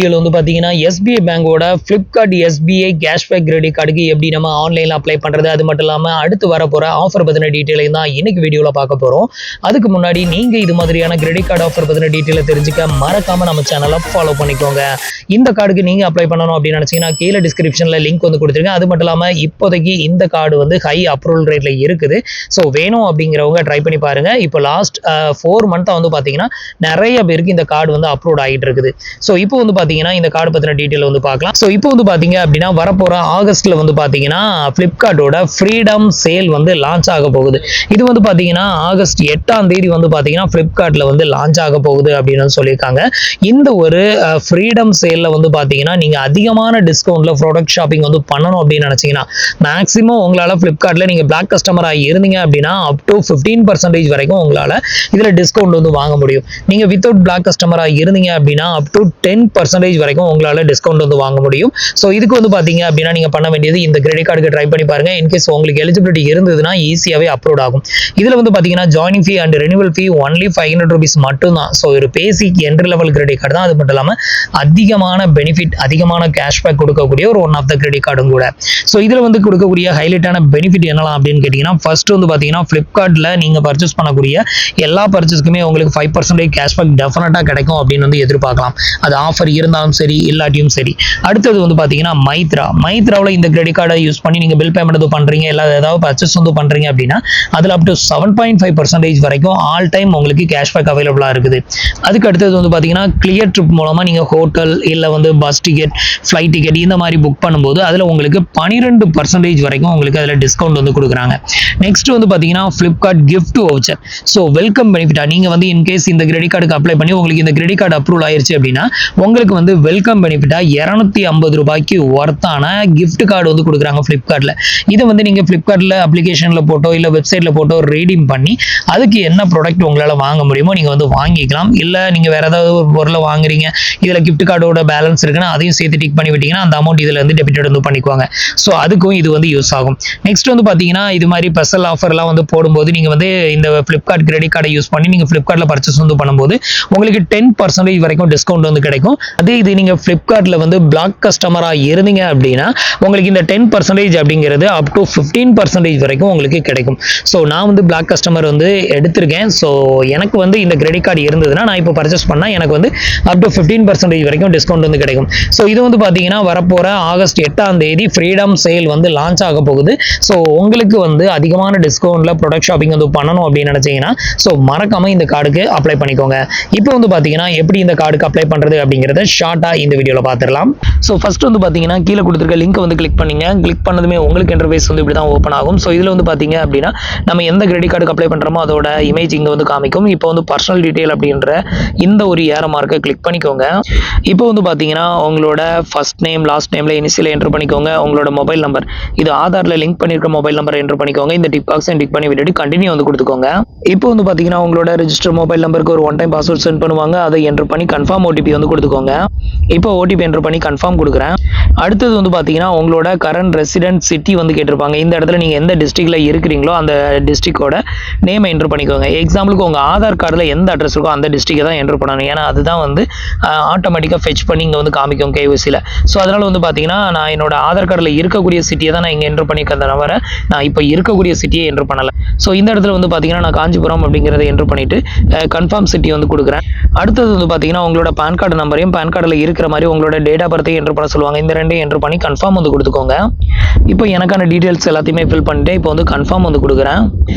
இதில் வந்து பார்த்தீங்கன்னா எஸ்பிஐ பேங்கோட ஃப்ளிப்கார்ட் எஸ்பிஐ கேஷ்பேக் கிரெடிட் கார்டுக்கு எப்படி நம்ம ஆன்லைனில் அப்ளை பண்ணுறது, அது மட்டும் இல்லாமல் அடுத்து வரப்போகிற ஆஃபர் பற்றின டீட்டெயிலையும் தான் இன்னைக்கு வீடியோவில் பார்க்க போகிறோம். அதுக்கு முன்னாடி நீங்கள் இது மாதிரியான கிரெடிட் கார்டு ஆஃபர் பற்றின டீட்டெயிலை தெரிஞ்சுக்க மறக்காமல் நம்ம சேனலை ஃபாலோ பண்ணிக்கோங்க. இந்த கார்டுக்கு நீங்கள் அப்ளை பண்ணணும் அப்படின்னு நினச்சிங்கன்னா கீழே டிஸ்கிரிப்ஷனில் லிங்க் வந்து கொடுத்துருக்கேன். அது மட்டும் இல்லாமல் இப்போதைக்கு இந்த கார்டு வந்து ஹை அப்ரூவல் ரேட்டில் இருக்குது. ஸோ வேணும் அப்படிங்கிறவங்க ட்ரை பண்ணி பாருங்கள். இப்போ லாஸ்ட் 4 மந்த்தாக வந்து பார்த்தீங்கன்னா நிறைய பேருக்கு இந்த கார்டு வந்து அப்ரூவ் ஆகிட்டு இருக்குது. ஸோ இப்போ வந்து பார்த்தீங்கன்னா இந்த கார்டு பற்றின டீட்டெயில் வந்து பார்க்கலாம். ஸோ இப்போ வந்து பார்த்தீங்க அப்படின்னா வரப்போகிற ஆகஸ்ட்டில் வந்து பார்த்தீங்கன்னா ஃப்ளிப்கார்ட்டோட ஃப்ரீடம் சேல் வந்து லான்ச் ஆக போகுது. இது வந்து பார்த்தீங்கன்னா ஆகஸ்ட் 8ஆம் தேதி வந்து பார்த்தீங்கன்னா ஃப்ளிப்கார்ட்டில் வந்து லான்ச் ஆக போகுது அப்படின்னு சொல்லியிருக்காங்க. இந்த ஒரு ஃப்ரீடம் சேலில் வந்து பார்த்தீங்கன்னா நீங்கள் அதிகமான டிஸ்கவுண்ட்டில் ப்ராடக்ட் ஷாப்பிங் வந்து பண்ணணும் அப்படின்னு நினச்சிங்கன்னா மேக்ஸிமம் உங்களால் ஃப்ளிப்கார்ட்டில் நீங்கள் பிளாக் கஸ்டமராக இருந்தீங்க அப்படின்னா அப் டு 15% வரைக்கும் உங்களால் இதில் டிஸ்கவுண்ட் வந்து வாங்க முடியும். நீங்கள் வித்தவுட் பிளாக் கஸ்டமராக இருந்தீங்க அப்படின்னா அப் டு 10% வரைக்கும் உங்களால் டிஸ்கவுண்ட் வந்து வாங்க முடியும். ஸோ இதுக்கு வந்து பார்த்தீங்க அப்படின்னா நீங்கள் பண்ண வேண்டியது இந்த கிரெடிட் கார்டுக்கு ட்ரை பண்ணி பாருங்கள். இன்கேஸ் உங்களுக்கு எலிஜிபிலிட்டி இருந்ததுன்னா ஈஸியாகவே அப்ரூவ் ஆகும். இதில் வந்து பார்த்தீங்கன்னா joining fee and renewal fee only 500 rupees மட்டும்தான். ஸோ ஒரு பேசிக் என்ட்ரி லெவல் கிரெடிட் கார்டு தான். அது மட்டும் இல்லாமல் அதிகமான பெனிஃபிட், அதிகமான கேஷ்பேக் கொடுக்கக்கூடிய ஒரு ஒன் ஆஃப் த கிரெடிட் கார்டும் கூட. ஸோ இதில் வந்து கொடுக்கக்கூடிய ஹைலைட்டான பெனிஃபிட் என்னலாம் அப்படின்னு கேட்டிங்கன்னா ஃபர்ஸ்ட் வந்து பார்த்தீங்கன்னா ஃப்ளிப்கார்ட்டில் நீங்கள் பர்ச்சேஸ் பண்ணக்கூடிய எல்லா பர்ச்சேஸ்க்குமே உங்களுக்கு 5% கேஷ்பேக் டெஃபினட்டாக கிடைக்கும் அப்படின்னு வந்து எதிர்பார்க்கலாம். அது ஆஃபர் இருந்தாலும் சரி இல்லாட்டியும் சரி. அடுத்தது வந்து பார்த்தீங்கன்னா மைத்ராவில் இந்த கிரெடிட் கார்டை யூஸ் பண்ணி நீங்கள் பில் பேமெண்ட் பண்ணுறீங்க, இல்லை ஏதாவது பர்ச்சேஸ் வந்து பண்ணுறீங்க அப்படின்னா அதில் அப் டு 7.5% வரைக்கும் ஆல் டைம் உங்களுக்கு கேஷ்பேக் அவைலபிளாக இருக்குது. அதுக்கு அடுத்தது வந்து பார்த்தீங்கன்னா கிளியர் ட்ரிப் மூலமாக நீங்கள் ஹோட்டல் இல்லை வந்து பஸ் டிக்கெட், ஃப்ளைட் டிக்கெட் இந்த மாதிரி புக் பண்ணும்போது அதில் உங்களுக்கு 12% வரைக்கும் உங்களுக்கு அதில் டிஸ்கவுண்ட் வந்து கொடுக்குறாங்க. நெக்ஸ்ட் வந்து பார்த்தீங்கன்னா Flipkart gift voucher. So welcome பெனிஃபிட்டா நீங்கள் வந்து இன்கேஸ் இந்த கிரெடிட் கார்டுக்கு அப்ளை பண்ணி உங்களுக்கு இந்த கிரெடிட் கார்டு அப்ரூவல் ஆயிருச்சு அப்படின்னா உங்களுக்கு வந்து வெல்கம் பெனிஃபிட்டா 250 ரூபாய்க்கு ஒர்த்தான கிஃப்ட் கார்டு வந்து கொடுக்குறாங்க ஃப்ளிப்கார்ட்டில். இதை வந்து நீங்கள் ஃப்ளிப்கார்ட்டில் அப்ளிகேஷனில் போட்டோ இல்லை வெப்சைட்டில் போட்டோ ரீடீம் பண்ணி அதுக்கு என்ன ப்ராடக்ட் உங்களால் வாங்க முடியுமோ நீங்கள் வந்து வாங்கிக்கலாம். இல்லை நீங்கள் வேறு ஏதாவது ஒரு பொருளை வாங்குறீங்க, இதில் கிஃப்ட் கார்டோட பேலன்ஸ் இருக்குன்னா அதையும் சேர்த்து டிக் பண்ணி விட்டீங்கன்னா அந்த அமௌண்ட் இதில் வந்து டெபிட் வந்து பண்ணிக்குவாங்க. ஸோ அதுக்கும் இது வந்து யூஸ் ஆகும். நெக்ஸ்ட் வந்து பார்த்தீங்கன்னா இது மாதிரி ஸ்பெஷல் ஆஃபர்லாம் வந்து போடும்போது நீங்கள் வந்து இந்த ஃப்ளிப்கார்ட் கிரெடிட் கார்டை யூஸ் பண்ணி நீங்கள் ஃப்ளிப்கார்ட்டில் பர்ச்சேஸ் வந்து பண்ணும்போது உங்களுக்கு 10% வரைக்கும் டிஸ்கவுண்ட் வந்து கிடைக்கும். அதே இது நீங்கள் ஃப்ளிப்கார்ட்டில் வந்து பிளாக் கஸ்டமராக இருந்தீங்க அப்படின்னா உங்களுக்கு இந்த 10% அப்படிங்கிறது அப் டு 15% வரைக்கும் உங்களுக்கு கிடைக்கும். ஸோ நான் வந்து பிளாக் கஸ்டமர் வந்து எடுத்திருக்கேன். ஸோ எனக்கு வந்து இந்த கிரெடிட் கார்டு இருந்ததுன்னா நான் இப்போ பர்ச்சேஸ் பண்ணால் எனக்கு வந்து அப் டு 15% வரைக்கும் டிஸ்கவுண்ட் வந்து கிடைக்கும். ஸோ இது வந்து பார்த்தீங்கன்னா வரப்போகிற ஆகஸ்ட் 8ஆம் தேதி ஃப்ரீடம் சேல் வந்து லான்ச் ஆக போகுது. ஸோ உங்களுக்கு வந்து அதிகமான டிஸ்கவுண்ட்டில் ப்ராடக்ட் ஷாப்பிங் வந்து பண்ணணும் அப்படின்னு நினச்சிங்கன்னா ஸோ மறக்காமல் இந்த கார்டுக்கு அப்ளை பண்ணிக்கோங்க. இப்போ வந்து பார்த்தீங்கன்னா எப்படி இந்த கார்டுக்கு அப்ளை பண்ணுறது அப்படிங்கிறத ஷார்ட்டாக இந்த வீடியோவில் பார்த்துடலாம். ஸோ ஃபர்ஸ்ட் வந்து பார்த்தீங்கன்னா கீழே கொடுத்துருக்க லிங்க் வந்து கிளிக் பண்ணிங்க. கிளிக் பண்ணதுமே உங்களுக்கு இன்டர்ஃபேஸ் வந்து இப்படி தான் ஓப்பன் ஆகும். ஸோ இதில் வந்து பார்த்தீங்க அப்படின்னா நம்ம எந்த கிரெடிட் கார்டுக்கு அப்ளை பண்ணுறோமோ அதோட இமேஜ் இங்கே வந்து காமிக்கும். இப்போ வந்து பர்சனல் டீட்டெயில் அப்படின்ற இந்த ஒரு ஏரோ மார்க்கை கிளிக் பண்ணிக்கோங்க. இப்போ வந்து பார்த்தீங்கன்னா உங்களோட ஃபர்ஸ்ட் நேம் லாஸ்ட் நேமில் இனிஷியல் என்ட்ரு பண்ணிக்கோங்க. உங்களோட மொபைல் நம்பர் இது ஆதாரில் லிங்க் பண்ணியிருக்க மொபைல் நம்பர் என்ட்ரு பண்ணிக்கோங்க. இந்த டிக் பாக்ஸை டிக் பண்ணி விட்டுட்டு கண்டினியூ வந்து கொடுத்துக்கோங்க. இப்போ வந்து பார்த்தீங்கன்னா உங்களோட ரெஜிஸ்டர் மொபைல் நம்பருக்கு ஒரு 1 டைம் பாஸ்வேர்ட் சென்ட் பண்ணுவாங்க. அதை என்ட்ரு பண்ணி கன்ஃபார்ம் ஓடிபி வந்து கொடுத்துக்கோங்க. இப்போ ஓடிபி என்ட்ரு பண்ணி கன்ஃபார்ம் கொடுக்குறேன். அடுத்தது வந்து பார்த்தீங்கன்னா உங்களோட கரண்ட் ரெசிடென்ட் சிட்டி வந்து கேட்டிருப்பாங்க. இந்த இடத்துல நீங்கள் எந்த டிஸ்ட்ரிக்டில் இருக்கிறீங்களோ அந்த டிஸ்ட்ரிக்டோட நேம் என்ட்ரு பண்ணிக்கோங்க. எக்ஸாம்பிளுக்கு உங்கள் ஆதார் கார்டில் எந்த அட்ரஸ் இருக்கோ அந்த டிஸ்ட்ரிக்டை தான் என்ட்ரு பண்ணணும். ஏன்னா அதுதான் வந்து ஆட்டோமேட்டிக்காக ஃபெச் பண்ணி இங்கே வந்து காமிக்கும் கேஒய்சியில். ஸோ அதனால் வந்து பார்த்தீங்கன்னா நான் என்னோட ஆதார் கார்டில் இருக்கக்கூடிய சிட்டியை தான் நான் இங்கே என்ட்ரு பண்ணிக்கிறத தவிர நான் இப்போ இருக்கக்கூடிய சிட்டியை என்ட்ரு பண்ணலை. ஸோ இந்த இடத்துல வந்து பார்த்தீங்கன்னா நான் காஞ்சிபுரம் அப்படிங்கிறத என்ட்ரு பண்ணிவிட்டு கன்ஃபார்ம் சிட்டி வந்து கொடுக்குறேன். அடுத்தது வந்து பார்த்தீங்கன்னா உங்களோட பேன் கார்டு நம்பரையும் பேன் கார்டில் இருக்கிற மாதிரி உங்களோட டேட் ஆஃப் பர்த்தையும் என்ட்ரு பண்ண சொல்லுவாங்க. இந்த ரெண்டையும் என்ட்ரு பண்ணி கன்ஃபார்ம் வந்து கொடுத்துக்கோங்க. இப்போ எனக்கான டீட்டெயில்ஸ் எல்லாத்தையுமே ஃபில் பண்ணிட்டு இப்போ வந்து கன்ஃபார்ம் வந்து கொடுக்குறேன்.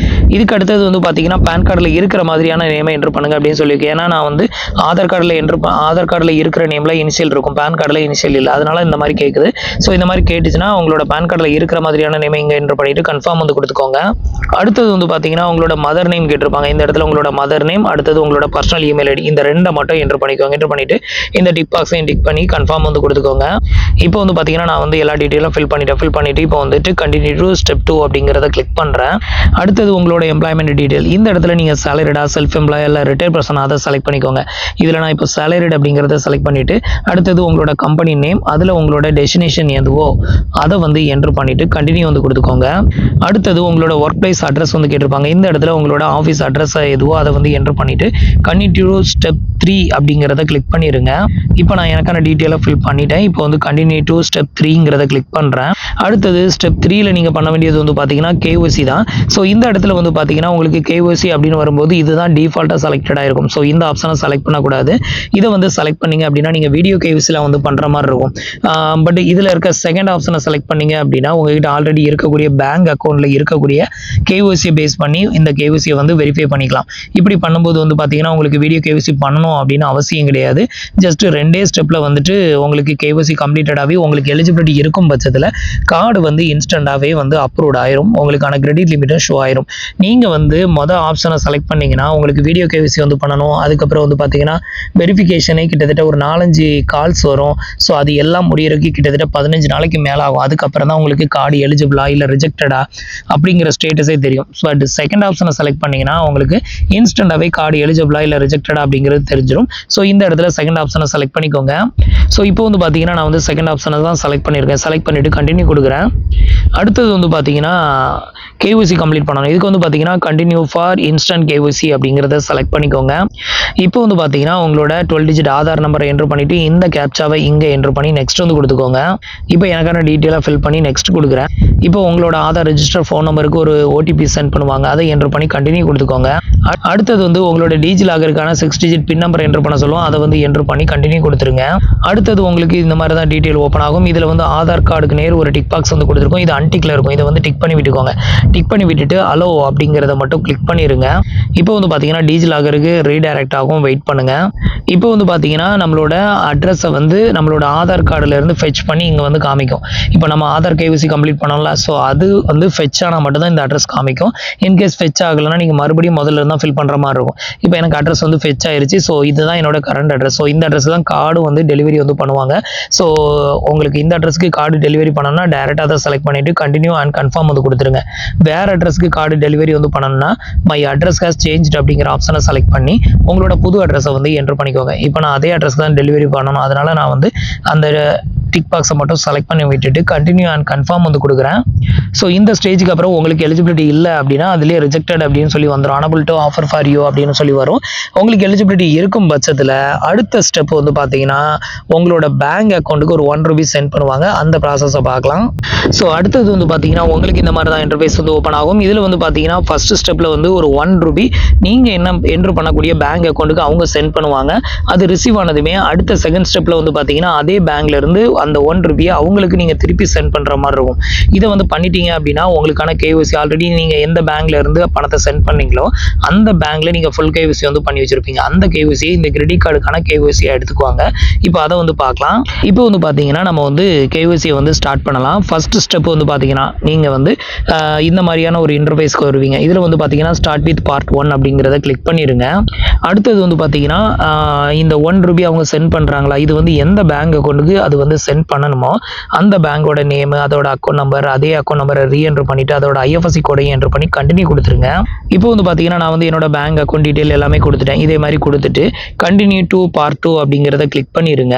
இதுக்கு அடுத்தது வந்து பார்த்தீங்கன்னா பேன் கார்டில் இருக்கிற மாதிரியான நேமை என்ட்ரு பண்ணுங்க அப்படின்னு சொல்லியிருக்கேன். ஏன்னா நான் வந்து ஆதார் கார்டில் இருக்கிற நேமில் இனிஷியல் இருக்கும், பேன் கார்டில் இனிஷியல் இல்லை. அதனால இந்த மாதிரி கேட்குது. ஸோ இந்த மாதிரி கேட்டுச்சுன்னா உங்களோட பேன் கார்டில் இருக்கிற மாதிரியான நேமை இங்கே என்ட்ரு பண்ணிட்டு கன்ஃபார்ம் வந்து கொடுத்துக்கோங்க. அடுத்தது வந்து பார்த்தீங்கன்னா உங்களோட மதர் நேம் கேட்டிருப்பாங்க. இந்த இடத்துல உங்களோட மதர் நேம், அடுத்தது உங்களோட பர்சனல் இமெயில் ஐடி, இந்த ரெண்டை மட்டும் என்ட்ரு பண்ணிக்கோங்க. என்ட்ரு பண்ணிட்டு இந்த டிக் பாக்ஸையும் டிக் பண்ணி கன்ஃபார்ம் வந்து கொடுத்துக்கோங்க. இப்போ வந்து பார்த்தீங்கன்னா நான் வந்து எல்லா டீட்டெயிலும் ஃபில் பண்ணிட்டு இப்போ வந்துட்டு கண்டினியூ டு ஸ்டெப் 2 அப்படிங்கிறத கிளிக் பண்ணுறேன். அடுத்தது உங்களோட எம்ப்ளாய்மெண்ட் டீட்டெயில். இந்த இடத்துல நீங்கள் சேலரிடா, செல்ஃப் எம்ப்ளாய் இல்லை ரிட்டையர் பர்சன் அதை செலக்ட் பண்ணிக்கோங்க. இதில் நான் இப்போ சேலரிட் அப்படிங்கிறத செலக்ட் பண்ணிவிட்டு அடுத்தது உங்களோட கம்பெனி நேம், அதில் உங்களோட டெஸ்டினேஷன் எதுவோ அதை வந்து என்ட்ரு பண்ணிவிட்டு கண்டினியூ வந்து கொடுத்துக்கோங்க. அடுத்தது உங்களோட ஒர்க் பிளேஸ் அட்ரஸ் வந்து கேட்டிருப்பாங்க. இந்த இடத்துல உங்களோட ஆஃபீஸ் அட்ரஸ் எதுவோ அதை வந்து என்டர் பண்ணிவிட்டு கண்டினியூ ஸ்டெப் 3 அப்படிங்கிறத கிளிக் பண்ணிடுங்க. இப்போ நான் எனக்கான டீட்டெயிலாக ஃபில் பண்ணிட்டேன். இப்போ வந்து கண்டினியூ டு ஸ்டெப் 3ங்கிறத கிளிக் பண்ணுறேன். அடுத்தது ஸ்டெப் 3ல நீங்கள் பண்ண வேண்டியது வந்து பார்த்தீங்கன்னா KYC தான். ஸோ இந்த இடத்துல வந்து பார்த்தீங்கன்னா உங்களுக்கு KYC அப்படின்னு வரும்போது இதுதான் டிஃபால்ட்டாக செலக்டடாக இருக்கும். ஸோ இந்த ஆப்ஷனை செலக்ட் பண்ணக்கூடாது. இதை வந்து செலக்ட் பண்ணீங்க அப்படின்னா நீங்கள் வீடியோ KYCலாம் வந்து பண்ணுற மாதிரி இருக்கும். பட் இதில் இருக்க செகண்ட் ஆப்ஷனை செலக்ட் பண்ணீங்க அப்படின்னா உங்ககிட்ட ஆல்ரெடி இருக்கக்கூடிய பேங்க் அக்கௌண்ட்டில் இருக்கக்கூடிய KYC பேஸ் பண்ணி இந்த KYCயை வந்து வெரிஃபை பண்ணிக்கலாம். இப்படி பண்ணும்போது வந்து பார்த்தீங்கன்னா உங்களுக்கு வீடியோ KYC பண்ணணும் அப்படின்னு அவசியம் கிடையாது. ஜஸ்ட் 2 ஸ்டெப்பில் வந்துட்டு உங்களுக்கு KYC கம்ப்ளீட்டடாகவே உங்களுக்கு எலிஜிபிலிட்டி இருக்கும் பட்சத்தில் கார்டு வந்து இன்ஸ்டண்ட்டாகவே வந்து அப்ரூவ்ட் ஆயிரும். உங்களுக்கான கிரெடிட் லிமிட்டும் ஷோ ஆயிரும். நீங்கள் வந்து மொதல் ஆப்ஷனை செலக்ட் பண்ணீங்கன்னா உங்களுக்கு வீடியோ KYC வந்து பண்ணணும். அதுக்கப்புறம் வந்து பார்த்தீங்கன்னா வெரிஃபிகேஷனே கிட்டத்தட்ட ஒரு 4-5 கால்ஸ் வரும். ஸோ அது எல்லாம் முடியறதுக்கு கிட்டத்தட்ட 15 நாளைக்கு மேலே ஆகும். அதுக்கப்புறம் தான் உங்களுக்கு கார்டு எலிஜிபிளா இல்லை ரிஜெக்டடா அப்படிங்கிற ஸ்டேட்டஸே தெரியும். ஸோ அது செகண்ட் ஆப்ஷனை செலக்ட் பண்ணீங்கன்னா உங்களுக்கு இன்ஸ்டண்ட்டாகவே கார்டு எலிஜிபிளா இல்லை ரிஜெக்டடா அப்படிங்கிறது தெரிஞ்சிடும். ஸோ இந்த இடத்துல செகண்ட் ஆப்ஷனை செலக்ட் பண்ணிக்கோங்க. ஸோ இப்போ வந்து பார்த்தீங்கன்னா நான் வந்து செகண்ட் ஆப்ஷனை தான் செலக்ட் பண்ணியிருக்கேன். செலக்ட் பண்ணிவிட்டு கண்டினியூ கொடுக்குறேன். அடுத்தது வந்து பார்த்தீங்கன்னா KYC கம்ப்ளீட் பண்ணணும். இதுக்கு வந்து பார்த்தீங்கன்னா கண்டினியூ ஃபார் இன்ஸ்டன்ட் KYC அப்படிங்கிறத செலக்ட் பண்ணிக்கோங்க. இப்போ வந்து பார்த்தீங்கன்னா உங்களோட 12 டிஜிட் ஆதார் நம்பரை என்ட்ரு பண்ணிவிட்டு இந்த கேப்சாவை இங்கே என்ட்ரு பண்ணி நெக்ஸ்ட் வந்து கொடுத்துக்கோங்க. இப்போ எனக்கான டீட்டெயிலாக ஃபில் பண்ணி நெக்ஸ்ட் கொடுக்குறேன். இப்போ உங்களோட ஆதார் ரெஜிஸ்டர் ஃபோன் நம்பருக்கு ஒரு OTP சென்ட் பண்ணுவாங்க. அதை என்ட்ரு பண்ணி கண்டினியூ கொடுத்துக்கோங்க. அடுத்தது வந்து உங்களோட டிஜிலாகருக்கான 6 டிஜிட் பின் நம்பர் என்ட்ரு பண்ண சொல்லுவோம். அதை வந்து என்ட்ரு பண்ணி கண்டினியூ கொடுத்துருங்க. அடுத்தது உங்களுக்கு இந்த மாதிரி தான் டீட்டெயில் ஓப்பன் ஆகும். இதில் வந்து ஆதார் கார்டுக்கு நேர் ஒரு டிக் பாக்ஸ் வந்து கொடுத்துருக்கோம். இது அன்டிக்கில் இருக்கும். இதை வந்து டிக் பண்ணி விட்டுக்கோங்க. டிக் பண்ணி விட்டுட்டு அலோ அப்படிங்கிறத மட்டும் கிளிக் பண்ணிடுங்க. இப்போ வந்து பார்த்தீங்கன்னா டிஜிலாகருக்கு ரீடைரக்ட் ஆகும். வெயிட் பண்ணுங்க. இப்போ வந்து பார்த்தீங்கன்னா நம்மளோட அட்ரஸை வந்து நம்மளோட ஆதார் கார்டுலேருந்து ஃபெச் பண்ணி இங்கே வந்து காமிக்கும். இப்போ நம்ம ஆதார் KYC கம்ப்ளீட் பண்ணோம்ல, ஸோ அது வந்து ஃபெச் ஆனால் மட்டும்தான் இந்த அட்ரஸ் காமிக்கும். இன்கேஸ் ஃபெச் ஆகலைன்னா நீங்கள் மறுபடியும் முதல்ல இருந்தால் ஃபில் பண்ணுற மாதிரி இருக்கும். இப்போ எனக்கு அட்ரஸ் வந்து ஃபெச் ஆயிருச்சு. ஸோ இதுதான் என்னோட கரண்ட் அட்ரஸ். ஸோ இந்த அட்ரஸ் தான் கார்டு வந்து டெலிவரி வந்து பண்ணுவாங்க. ஸோ உங்களுக்கு இந்த அட்ரஸ்க்கு கார்டு டெலிவரி பண்ணணும்னா டேரெக்டாக அதை செலக்ட் பண்ணிவிட்டு கண்டினியூ அண்ட் கன்ஃபார்ம் வந்து கொடுத்துருங்க. வேறு அட்ரஸ்க்கு கார்டு டெலிவரி வந்து பண்ணணும்னா மை அட்ரஸ் ஹேஸ் சேஞ்ச்டு அப்படிங்கிற ஆப்ஷனை செலக்ட் பண்ணி உங்களோட புது அட்ரஸை வந்து என்ட்ரு பண்ணிக்கோங்க. இப்போ நான் அதே அட்ரஸ் தான் டெலிவரி பண்ணணும். அதனால் நான் வந்து அந்த டிக் பாக்ஸை மட்டும் செலக்ட் பண்ணி விட்டுட்டு கண்டினியூ அண்ட் கன்ஃபார்ம் வந்து கொடுக்குறேன். ஸோ இந்த ஸ்டேஜுக்கு அப்புறம் உங்களுக்கு எலிஜிபிலிட்டி இல்லை அப்படின்னா அதிலே ரிஜெக்டட் அப்படின்னு சொல்லி வந்துடும். Unable to offer for you அப்படின்னு சொல்லி வரும். உங்களுக்கு எலிஜிபிலிட்டி இருக்கும் பட்சத்தில் அடுத்த ஸ்டெப் வந்து பார்த்தீங்கன்னா உங்களோட பேங்க் அக்கௌண்ட்டுக்கு ஒரு ₹1 சென்ட் பண்ணுவாங்க. அந்த ப்ராசஸை பார்க்கலாம். ஸோ அடுத்தது வந்து பார்த்தீங்கன்னா உங்களுக்கு இந்த மாதிரி தான் இன்டர்ஃபேஸ் வந்து ஓப்பன் ஆகும். இதில் வந்து பார்த்தீங்கன்னா ஃபர்ஸ்ட் ஸ்டெப்பில் வந்து ஒரு ₹1 நீங்கள் என்ன என்ட்ரு பண்ணக்கூடிய பேங்க் அக்கௌண்ட்டுக்கு அவங்க சென்ட் பண்ணுவாங்க. அது ரிசீவ் ஆனதுமே அடுத்த செகண்ட் ஸ்டெப்பில் வந்து பார்த்தீங்கன்னா அதே பேங்க்லேருந்து அந்த ₹1 அவங்களுக்கு நீங்கள் திருப்பி சென்ட் பண்ணுற மாதிரி இருக்கும். இதை வந்து பண்ணிட்டீங்க அப்படின்னா உங்களுக்கான KYC ஆல்ரெடி நீங்கள் எந்த பேங்க்ல இருந்து பணத்தை சென்ட் பண்ணீங்களோ அந்த பேங்க்ல நீங்கள் ஃபுல் KYC வந்து பண்ணி வச்சிருப்பீங்க. அந்த KYC இந்த கிரெடிட் கார்டுக்கான KYC எடுத்துக்குவாங்க. இப்போ அதை வந்து பார்க்கலாம். இப்போ வந்து பார்த்தீங்கன்னா நம்ம வந்து KYC வந்து ஸ்டார்ட் பண்ணலாம். ஃபர்ஸ்ட் ஸ்டெப் வந்து பார்த்தீங்கன்னா நீங்கள் வந்து இந்த மாதிரியான ஒரு இன்டர்ஃபேஸ்க்கு வருவீங்க. இதில் வந்து பார்த்தீங்கன்னா ஸ்டார்ட் வித் பார்ட் 1 அப்படிங்கிறத கிளிக் பண்ணிடுங்க. அடுத்தது வந்து பார்த்தீங்கன்னா இந்த ₹1 அவங்க சென்ட் பண்ணுறாங்களா, இது வந்து எந்த பேங்க் அக்கௌண்ட்டுக்கு அது வந்து சென்ட் பண்ணணுமோ அந்த பேங்கோட நேமு, அதோட அக்கௌண்ட் நம்பர், அதே அக்கௌண்ட் நம்பரை ரீஎன்ட்ரு பண்ணிவிட்டு அதோட IFSC கோடையும் என்ட்ரு பண்ணி கண்டினியூ கொடுத்துருங்க. இப்போ வந்து பார்த்தீங்கன்னா நான் வந்து என்னோட பேங்க் அக்கௌண்ட் டீட்டெயில் எல்லாமே கொடுத்துட்டேன். இதே மாதிரி கொடுத்துட்டு கண்டினியூ டு பார்ட் 2 அப்படிங்கிறத கிளிக் பண்ணிடுங்க.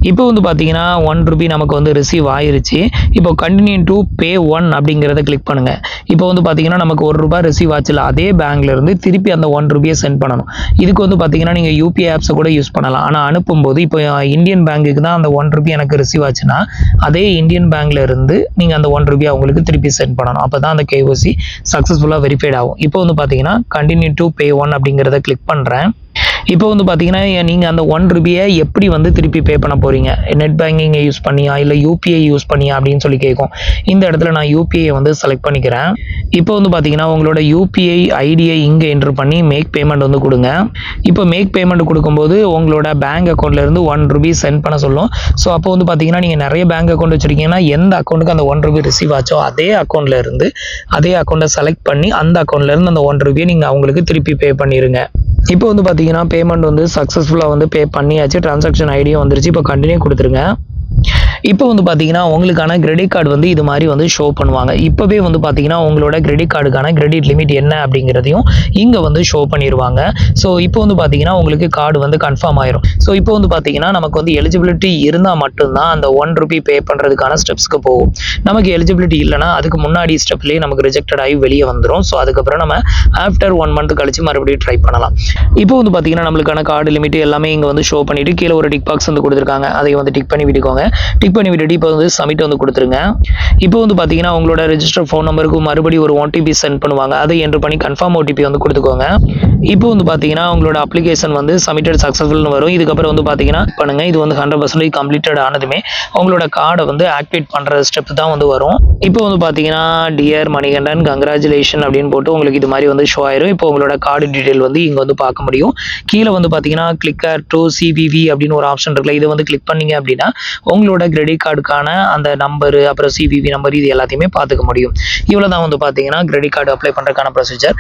இப்போ வந்து பார்த்தீங்கன்னா ₹1 நமக்கு வந்து ரிசீவ் ஆயிருச்சு. இப்போ கண்டினியூ டு பே 1 அப்படிங்கிறத கிளிக் பண்ணுங்க. இப்போ வந்து பார்த்தீங்கன்னா நமக்கு ₹1 ரிசீவ் ஆச்சுல, அதே பேங்க்ல இருந்து திருப்பி அந்த ₹1 சென்ட் பண்ணணும். இதுக்கு வந்து பார்த்தீங்கன்னா நீங்கள் UPI ஆப்ஸை கூட யூஸ் பண்ணலாம். ஆனால் அனுப்பும்போது இப்போ இந்தியன் பேங்க்குக்கு தான் அந்த ₹1 எனக்கு ரிசீவ் ஆச்சுன்னா அதே இந்தியன் பேங்க்ல இருந்து நீங்கள் அந்த ₹1 அவங்களுக்கு திருப்பி சென்ட் பண்ணணும். அப்போ தான் அந்த KYC சக்ஸஸ்ஃபுல்லாக வெரிஃபைட் ஆகும். இப்போ வந்து பார்த்தீங்கன்னா கண்டினியூ டு பே 1 அப்படிங்கிறத கிளிக் பண்ணுறேன். இப்போ வந்து பார்த்தீங்கன்னா நீங்கள் அந்த ₹1 எப்படி வந்து திருப்பி பே பண்ண போகிறீங்க, நெட் பேங்கிங்கை யூஸ் பண்ணியா இல்லை UPI யூஸ் பண்ணியா அப்படின்னு சொல்லி கேட்கும். இந்த இடத்துல நான் UPI வந்து செலக்ட் பண்ணிக்கிறேன். இப்போ வந்து பார்த்தீங்கன்னா உங்களோட UPI ஐடியை இங்கே என்ட்ரு பண்ணி மேக் பேமெண்ட் வந்து கொடுங்க. இப்போ மேக் பேமெண்ட் கொடுக்கும்போது உங்களோட பேங்க் அக்கௌண்ட்லேருந்து ₹1 சென்ட் பண்ண சொல்லும். ஸோ அப்போ வந்து பார்த்தீங்கன்னா நீங்கள் நிறைய பேங்க் அக்கௌண்ட் வச்சுருக்கீங்கன்னா எந்த அக்கௌண்ட்டுக்கு அந்த ₹1 ரிசீவ் ஆச்சோ அதே அக்கௌண்ட்டை செலக்ட் பண்ணி அந்த அக்கௌண்ட்லேருந்து அந்த ₹1 நீங்கள் அவங்களுக்கு திருப்பி பே பண்ணிடுங்க. இப்போ வந்து பார்த்தீங்கன்னா பேமெண்ட் வந்து சக்ஸஸ்ஃபுல்லாக வந்து பே பண்ணியாச்சு. டிரான்சாக்ஷன் ஐடியும் வந்துருச்சு. இப்போ கண்டினியூ கொடுத்துருங்க. இப்போ வந்து பார்த்தீங்கன்னா உங்களுக்கான கிரெடிட் கார்டு வந்து இது மாதிரி வந்து ஷோ பண்ணுவாங்க. இப்போவே வந்து பார்த்தீங்கன்னா உங்களோட கிரெடிட் கார்டுக்கான கிரெடிட் லிமிட் என்ன அப்படிங்கிறதையும் இங்கே வந்து ஷோ பண்ணிடுவாங்க. ஸோ இப்போ வந்து பார்த்தீங்கன்னா உங்களுக்கு கார்டு வந்து கன்ஃபார்ம் ஆயிரும். ஸோ இப்போ வந்து பார்த்தீங்கன்னா நமக்கு வந்து எலிஜிபிலிட்டி இருந்தால் மட்டும்தான் அந்த ₹1 பே பண்ணுறதுக்கான ஸ்டெப்ஸ்க்கு போகும். நமக்கு எலிஜிபிலிட்டி இல்லைனா அதுக்கு முன்னாடி ஸ்டெப்லேயே நமக்கு ரிஜெக்டட் ஆகி வெளியே வந்துடும். ஸோ அதுக்கப்புறம் நம்ம ஆஃப்டர் 1 மந்த் கழிச்சு மறுபடியும் ட்ரை பண்ணலாம். இப்போ வந்து பார்த்தீங்கன்னா நம்மளுக்கான கார்டு லிமிட் எல்லாமே இங்கே வந்து ஷோ பண்ணிட்டு கீழே ஒரு டிக் பாக்ஸ் வந்து கொடுத்துருக்காங்க. அதை வந்து டிக் பண்ணி விட்டுக்கோங்க. டிக் பண்ணி விட்டுட்டு இப்போ வந்து சப்மிட் வந்து கொடுத்துருங்க. இப்போ வந்து பார்த்தீங்கன்னா உங்களோட ரெஜிஸ்டர் ஃபோன் நம்பருக்கு மறுபடியும் ஒரு OTP சென்ட் பண்ணுவாங்க. அதை என்டர் பண்ணி கன்ஃபார்ம் OTP வந்து கொடுத்துக்கோங்க. இப்போ வந்து பார்த்தீங்கன்னா உங்களோட அப்ளிகேஷன் வந்து சப்மிட்டட் சக்ஸஸ்ஃபுல்னு வரும். இதுக்கப்புறம் வந்து பார்த்தீங்கன்னா பண்ணுங்க. இது வந்து 100% கம்ப்ளீட்டட் ஆனதுமே உங்களோட கார்டை வந்து ஆக்டிவேட் பண்ணுற ஸ்டெப் தான் வந்து வரும். இப்போ வந்து பார்த்தீங்கன்னா டியர் மணிகண்டன் கங்க்ராச்சுலேஷன் அப்படின்னு போட்டு உங்களுக்கு இது மாதிரி வந்து ஷோ ஆயிரும். இப்போ உங்களோட கார்டு டீடைல் வந்து இங்கே வந்து பார்க்க முடியும். கீழே வந்து பார்த்தீங்கன்னா கிளிக்கர் டு CVV அப்படின்னு ஒரு ஆப்ஷன் இருக்குல்ல, இதை வந்து கிளிக் பண்ணீங்க அப்படின்னா உங்களோட கிரெடிட் கார்டுக்கான அந்த நம்பரு அப்புறம் CVV நம்பர் இது எல்லாத்தையுமே பார்த்துக்க முடியும். இவ்வளோ தான் வந்து பார்த்தீங்கன்னா கிரெடிட் கார்டு அப்ளை பண்ணுறதுக்கான ப்ரொசீஜர்.